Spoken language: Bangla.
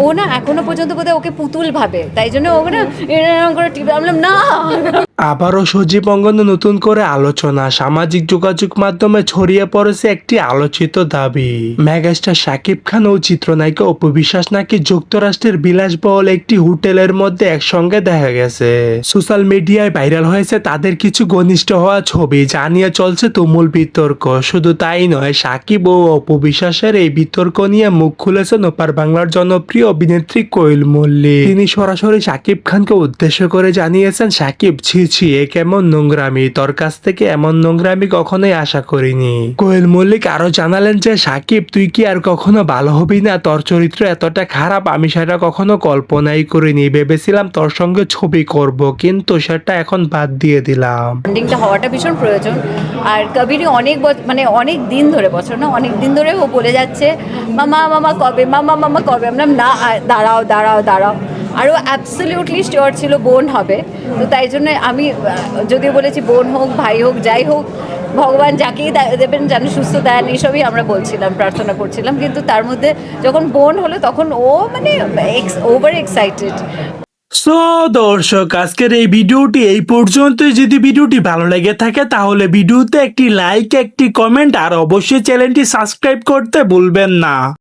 ও না এখনো পর্যন্ত বোধহয় ওকে পুতুল ভাবে, তাই জন্য ও না এরকম করে টিপে, আমি বললাম না। আবারও সজীব অঙ্গনে নতুন করে আলোচনা, সামাজিক যোগাযোগ মাধ্যমে ছড়িয়ে পড়েছে একটি আলোচিত দাবি। মেগাস্টার শাকিব খান ও চিত্রনায়িকা অপু বিশ্বাস নাকি যুক্তরাষ্ট্রের বিলাসবহুল একটি হোটেলের মধ্যে একসঙ্গে দেখা গেছে। সোশ্যাল মিডিয়ায় ভাইরাল হয়েছে তাদের কিছু ঘনিষ্ঠ হওয়া ছবি, যা নিয়ে চলছে তুমুল বিতর্ক। শুধু তাই নয়, শাকিব ও অপু বিশ্বাসের এই বিতর্ক নিয়ে মুখ খুলেছেন ওপার বাংলার জনপ্রিয় অভিনেত্রী কোয়েল মল্লিক। তিনি সরাসরি শাকিব খানকে উদ্দেশ্য করে জানিয়েছেন, শাকিব ছি ছি, এ কেমন নোংরামি, তোর কাছ থেকে এমন নোংরামি কখনোই আশা করিনি। কোয়েল মল্লিক আরো জানালেন যে, শাকিব তুই কি আর কখনো ভালো হবি না? তোর চরিত্র এতটা খারাপ আমি সেটা কখনো কল্পনাই করিনি। ভেবেছিলাম তোর সঙ্গে ছবি করব, কিন্তু সেটা এখন বাদ দিয়ে দিলাম। বন্ডিংটা হওয়াটা ভীষণ প্রয়োজন। আর কবিরই মানে অনেক দিন ধরে, বছর না অনেক দিন ধরে ও বলে যাচ্ছে মামা মামা কবে, মামা মামা কবে। আমরা না, দাঁড়াও দাঁড়াও দাঁড়াও। আর ও অ্যাবসলিউটলি শিওর ছিল বোন হবে। তো তাই জন্য আমি যদিও বলেছি বোন হোক ভাই হোক যাই হোক, ভগবান যাকেই দেবেন যেন সুস্থ দেন, এইসবই আমরা বলছিলাম, প্রার্থনা করছিলাম। কিন্তু তার মধ্যে যখন বোন হলো তখন ও মানে ওভার এক্সাইটেড। সো দর্শক, আজকের এই ভিডিওটি এই পর্যন্তই। যদি ভিডিওটি ভালো লেগে থাকে তাহলে ভিডিওতে একটি লাইক, একটি কমেন্ট আর অবশ্যই চ্যানেলটি সাবস্ক্রাইব করতে ভুলবেন না।